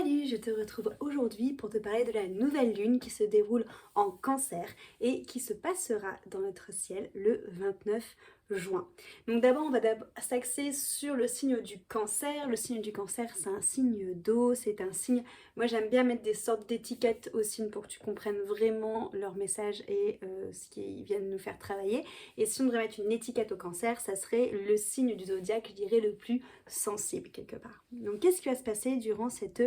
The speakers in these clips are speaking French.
Salut, je te retrouve aujourd'hui pour te parler de la nouvelle lune qui se déroule en Cancer et qui se passera dans notre ciel le 29 juin. Donc d'abord, on va s'axer sur le signe du Cancer. Le signe du Cancer, c'est un signe d'eau, c'est un signe... Moi, j'aime bien mettre des sortes d'étiquettes aux signes pour que tu comprennes vraiment leur message et ce qu'ils viennent nous faire travailler. Et si on devrait mettre une étiquette au Cancer, ça serait le signe du zodiaque, je dirais, le plus sensible quelque part. Donc qu'est-ce qui va se passer durant cette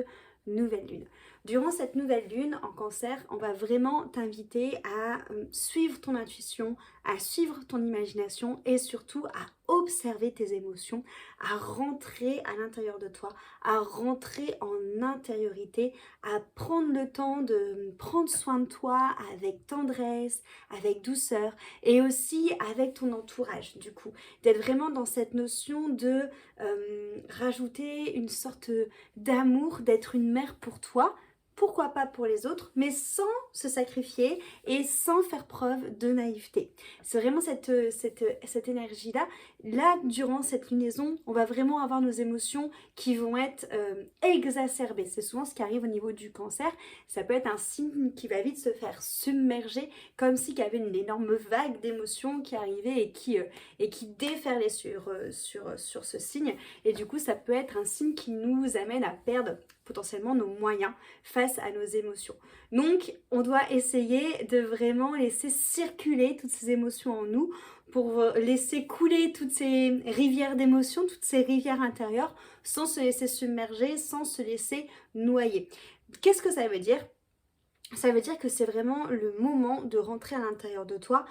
nouvelle lune? Durant cette nouvelle lune en Cancer, on va vraiment t'inviter à suivre ton intuition, à suivre ton imagination et surtout à observer tes émotions, à rentrer à l'intérieur de toi, à rentrer en intériorité, à prendre le temps de prendre soin de toi avec tendresse, avec douceur et aussi avec ton entourage du coup, d'être vraiment dans cette notion de rajouter une sorte d'amour, d'être une mère pour toi, pourquoi pas pour les autres, mais sans se sacrifier et sans faire preuve de naïveté. C'est vraiment cette énergie-là. Là, durant cette lunaison, on va vraiment avoir nos émotions qui vont être exacerbées. C'est souvent ce qui arrive au niveau du Cancer. Ça peut être un signe qui va vite se faire submerger, comme s'il y avait une énorme vague d'émotions qui arrivait et qui déferlait sur ce signe. Et du coup, ça peut être un signe qui nous amène à perdre potentiellement nos moyens face à nos émotions. Donc, on doit essayer de vraiment laisser circuler toutes ces émotions en nous pour laisser couler toutes ces rivières d'émotions, toutes ces rivières intérieures, sans se laisser submerger, sans se laisser noyer. Qu'est-ce que ça veut dire ? Ça veut dire que c'est vraiment le moment de rentrer à l'intérieur de toi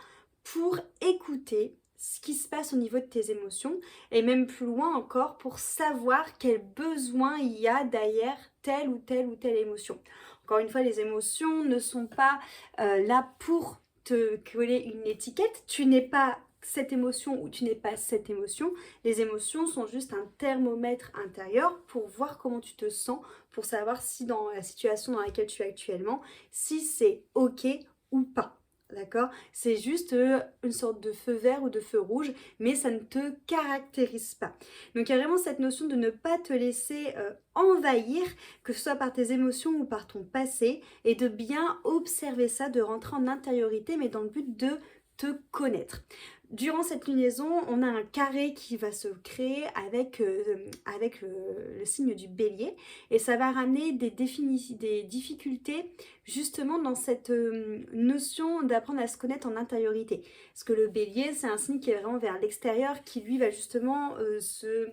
pour écouter ce qui se passe au niveau de tes émotions et même plus loin encore pour savoir quel besoin il y a derrière telle ou telle ou telle émotion. Encore une fois, les émotions ne sont pas là pour te coller une étiquette. Tu n'es pas cette émotion ou tu n'es pas cette émotion. Les émotions sont juste un thermomètre intérieur pour voir comment tu te sens, pour savoir si dans la situation dans laquelle tu es actuellement, si c'est ok ou pas. D'accord? C'est juste une sorte de feu vert ou de feu rouge, mais ça ne te caractérise pas. Donc il y a vraiment cette notion de ne pas te laisser envahir, que ce soit par tes émotions ou par ton passé, et de bien observer ça, de rentrer en intériorité, mais dans le but de te connaître. Durant cette lunaison, on a un carré qui va se créer avec le signe du bélier et ça va ramener des difficultés justement dans cette notion d'apprendre à se connaître en intériorité. Parce que le bélier, c'est un signe qui est vraiment vers l'extérieur, qui lui va justement se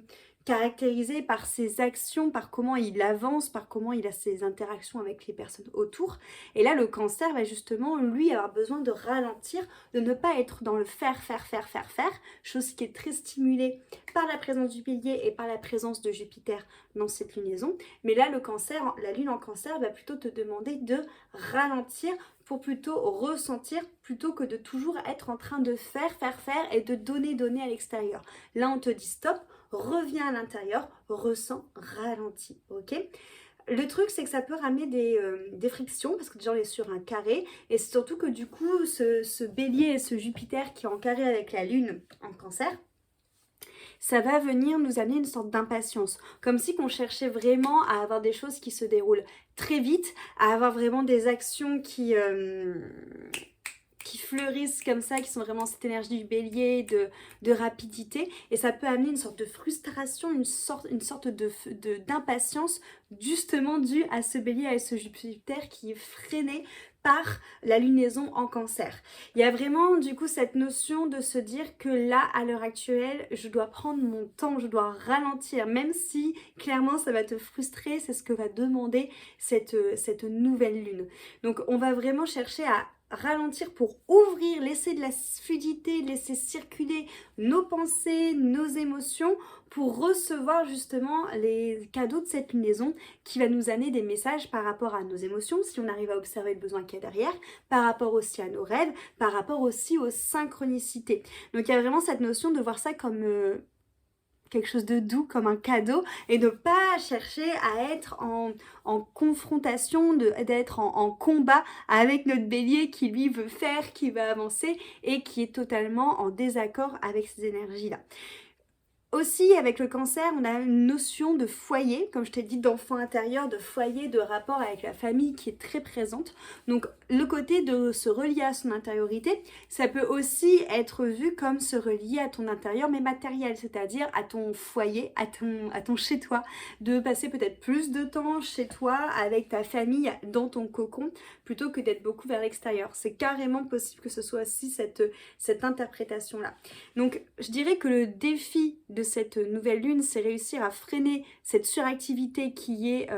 caractérisé par ses actions, par comment il avance, par comment il a ses interactions avec les personnes autour. Et là, le Cancer va justement, lui, avoir besoin de ralentir, de ne pas être dans le faire, chose qui est très stimulée par la présence du Bélier et par la présence de Jupiter dans cette lunaison. Mais là, le Cancer, la lune en Cancer va plutôt te demander de ralentir pour plutôt ressentir, plutôt que de toujours être en train de faire et de donner à l'extérieur. Là, on te dit stop, reviens à l'intérieur, ressens, ralentis, ok? Le truc, c'est que ça peut ramener des frictions, parce que déjà on est sur un carré, et c'est surtout que du coup, ce bélier et ce Jupiter qui est en carré avec la lune en Cancer, ça va venir nous amener une sorte d'impatience, comme si qu'on cherchait vraiment à avoir des choses qui se déroulent très vite, à avoir vraiment des actions qui fleurissent comme ça, qui sont vraiment cette énergie du bélier, de rapidité, et ça peut amener une sorte de frustration, une sorte d'impatience, justement due à ce bélier, à ce Jupiter qui est freiné par la lunaison en Cancer. Il y a vraiment du coup cette notion de se dire que là, à l'heure actuelle, je dois prendre mon temps, je dois ralentir, même si clairement ça va te frustrer, c'est ce que va demander cette nouvelle lune. Donc on va vraiment chercher à ralentir pour ouvrir, laisser de la fluidité, laisser circuler nos pensées, nos émotions pour recevoir justement les cadeaux de cette lunaison qui va nous amener des messages par rapport à nos émotions, si on arrive à observer le besoin qu'il y a derrière, par rapport aussi à nos rêves, par rapport aussi aux synchronicités. Donc il y a vraiment cette notion de voir ça comme quelque chose de doux, comme un cadeau, et de pas chercher à être en confrontation, d'être en combat avec notre bélier qui lui veut faire, qui va avancer et qui est totalement en désaccord avec ces énergies-là. Aussi, avec le cancer, on a une notion de foyer, comme je t'ai dit, d'enfant intérieur, de foyer, de rapport avec la famille qui est très présente. Donc, le côté de se relier à son intériorité, ça peut aussi être vu comme se relier à ton intérieur, mais matériel, c'est-à-dire à ton foyer, à ton chez-toi, de passer peut-être plus de temps chez toi, avec ta famille, dans ton cocon, plutôt que d'être beaucoup vers l'extérieur. C'est carrément possible que ce soit aussi cette interprétation-là. Donc, je dirais que le défi de cette nouvelle lune, c'est réussir à freiner cette suractivité qui est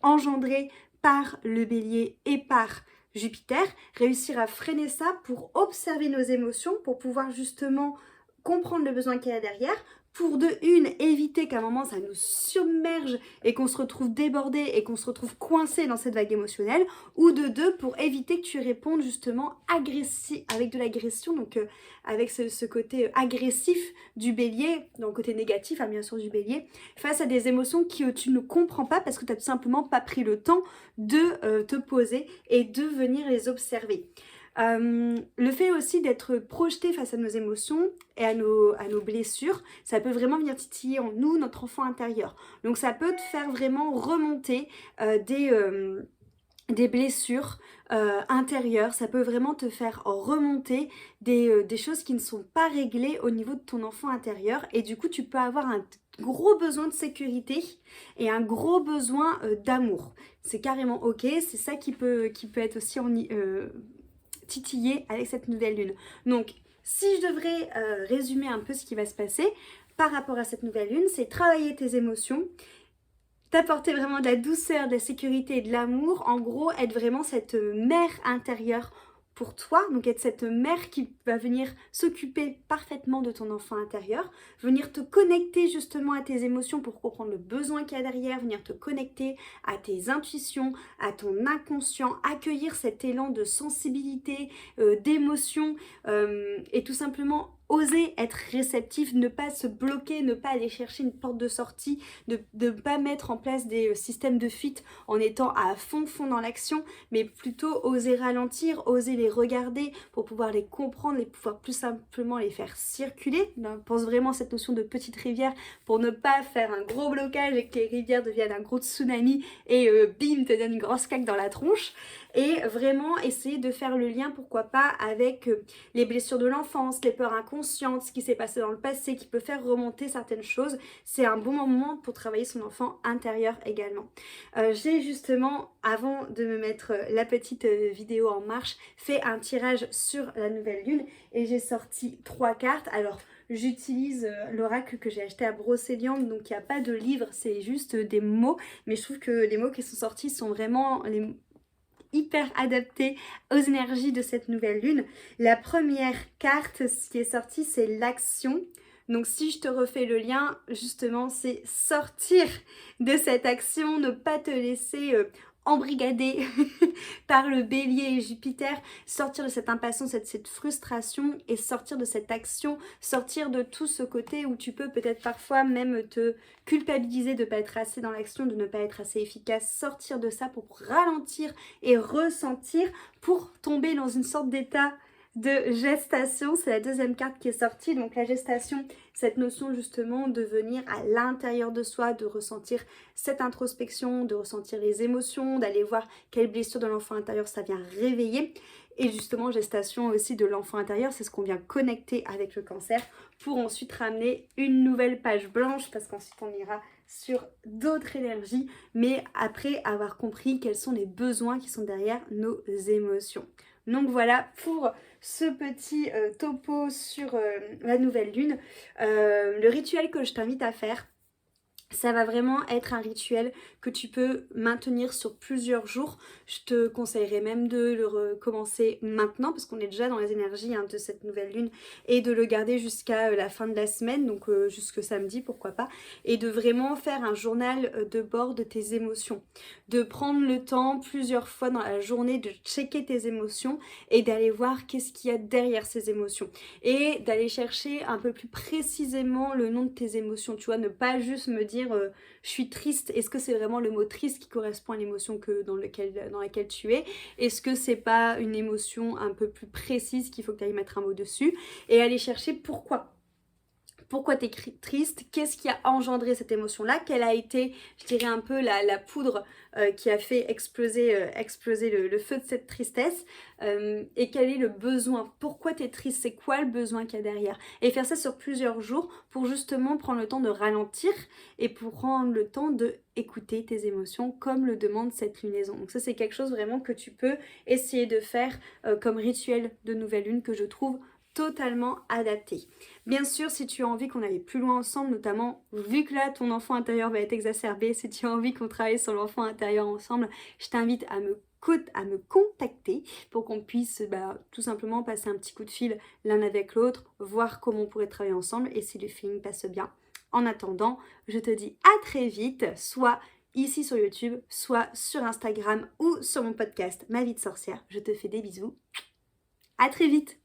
engendrée par le bélier et par Jupiter, réussir à freiner ça pour observer nos émotions, pour pouvoir justement comprendre le besoin qu'il y a derrière, pour de une, éviter qu'à un moment ça nous submerge et qu'on se retrouve débordé et qu'on se retrouve coincé dans cette vague émotionnelle, ou de deux, pour éviter que tu répondes justement agressif, avec de l'agression, donc avec ce côté agressif du bélier, dans le côté négatif, hein, bien sûr du bélier, face à des émotions que tu ne comprends pas parce que tu n'as tout simplement pas pris le temps de te poser et de venir les observer. Le fait aussi d'être projeté face à nos émotions et à nos blessures, ça peut vraiment venir titiller en nous notre enfant intérieur. Donc ça peut te faire vraiment remonter des blessures intérieures, ça peut vraiment te faire remonter des choses qui ne sont pas réglées au niveau de ton enfant intérieur, et du coup tu peux avoir un gros besoin de sécurité et un gros besoin d'amour. C'est carrément ok, c'est ça qui peut être aussi titiller avec cette nouvelle lune. Donc, si je devrais résumer un peu ce qui va se passer par rapport à cette nouvelle lune, c'est travailler tes émotions, t'apporter vraiment de la douceur, de la sécurité et de l'amour. En gros, être vraiment cette mère intérieure pour toi, donc être cette mère qui va venir s'occuper parfaitement de ton enfant intérieur, venir te connecter justement à tes émotions pour comprendre le besoin qu'il y a derrière, venir te connecter à tes intuitions, à ton inconscient, accueillir cet élan de sensibilité, d'émotion, et tout simplement oser être réceptif, ne pas se bloquer, ne pas aller chercher une porte de sortie, de ne pas mettre en place des systèmes de fuite en étant à fond dans l'action, mais plutôt oser ralentir, oser les regarder pour pouvoir les comprendre, les pouvoir plus simplement les faire circuler. On pense vraiment à cette notion de petite rivière pour ne pas faire un gros blocage et que les rivières deviennent un gros tsunami et bim, te donne une grosse claque dans la tronche. Et vraiment essayer de faire le lien, pourquoi pas, avec les blessures de l'enfance, les peurs inconscientes, ce qui s'est passé dans le passé, qui peut faire remonter certaines choses. C'est un bon moment pour travailler son enfant intérieur également. J'ai justement, avant de me mettre la petite vidéo en marche, fait un tirage sur la nouvelle lune et j'ai sorti 3 cartes. Alors, j'utilise l'oracle que j'ai acheté à Brocéliande, donc il n'y a pas de livre, c'est juste des mots, mais je trouve que les mots qui sont sortis sont vraiment hyper adaptés aux énergies de cette nouvelle lune. La première carte, ce qui est sorti, c'est l'action. Donc si je te refais le lien, justement, c'est sortir de cette action, ne pas te laisser embrigader par le bélier et Jupiter, sortir de cette impatience, cette frustration et sortir de cette action, sortir de tout ce côté où tu peux peut-être parfois même te culpabiliser de ne pas être assez dans l'action, de ne pas être assez efficace, sortir de ça pour ralentir et ressentir pour tomber dans une sorte d'état de gestation. C'est la deuxième carte qui est sortie. Donc la gestation, cette notion justement de venir à l'intérieur de soi, de ressentir cette introspection, de ressentir les émotions, d'aller voir quelles blessures de l'enfant intérieur ça vient réveiller. Et justement, gestation aussi de l'enfant intérieur, c'est ce qu'on vient connecter avec le cancer pour ensuite ramener une nouvelle page blanche, parce qu'ensuite on ira sur d'autres énergies, mais après avoir compris quels sont les besoins qui sont derrière nos émotions. Donc voilà pour ce petit topo sur la nouvelle lune. Le rituel que je t'invite à faire, ça va vraiment être un rituel que tu peux maintenir sur plusieurs jours. Je te conseillerais même de le recommencer maintenant parce qu'on est déjà dans les énergies de cette nouvelle lune, et de le garder jusqu'à la fin de la semaine, donc jusque samedi, pourquoi pas, et de vraiment faire un journal de bord de tes émotions. De prendre le temps plusieurs fois dans la journée de checker tes émotions et d'aller voir qu'est-ce qu'il y a derrière ces émotions. Et d'aller chercher un peu plus précisément le nom de tes émotions, tu vois, ne pas juste me dire je suis triste, est-ce que c'est vraiment le mot triste qui correspond à l'émotion dans laquelle tu es, est-ce que c'est pas une émotion un peu plus précise qu'il faut que tu ailles mettre un mot dessus, et aller chercher pourquoi pourquoi tu es triste, qu'est-ce qui a engendré cette émotion-là, quelle a été, je dirais un peu la poudre qui a fait exploser le feu de cette tristesse, et quel est le besoin, pourquoi tu es triste, c'est quoi le besoin qu'il y a derrière. Et faire ça sur plusieurs jours pour justement prendre le temps de ralentir et pour prendre le temps de écouter tes émotions comme le demande cette lunaison. Donc ça c'est quelque chose vraiment que tu peux essayer de faire comme rituel de nouvelle lune que je trouve totalement adapté. Bien sûr, si tu as envie qu'on aille plus loin ensemble, notamment vu que là ton enfant intérieur va être exacerbé, si tu as envie qu'on travaille sur l'enfant intérieur ensemble, je t'invite à me contacter pour qu'on puisse tout simplement passer un petit coup de fil l'un avec l'autre, voir comment on pourrait travailler ensemble et si le feeling passe bien. En attendant, je te dis à très vite, soit ici sur YouTube, soit sur Instagram ou sur mon podcast Ma vie de sorcière. Je te fais des bisous. À très vite!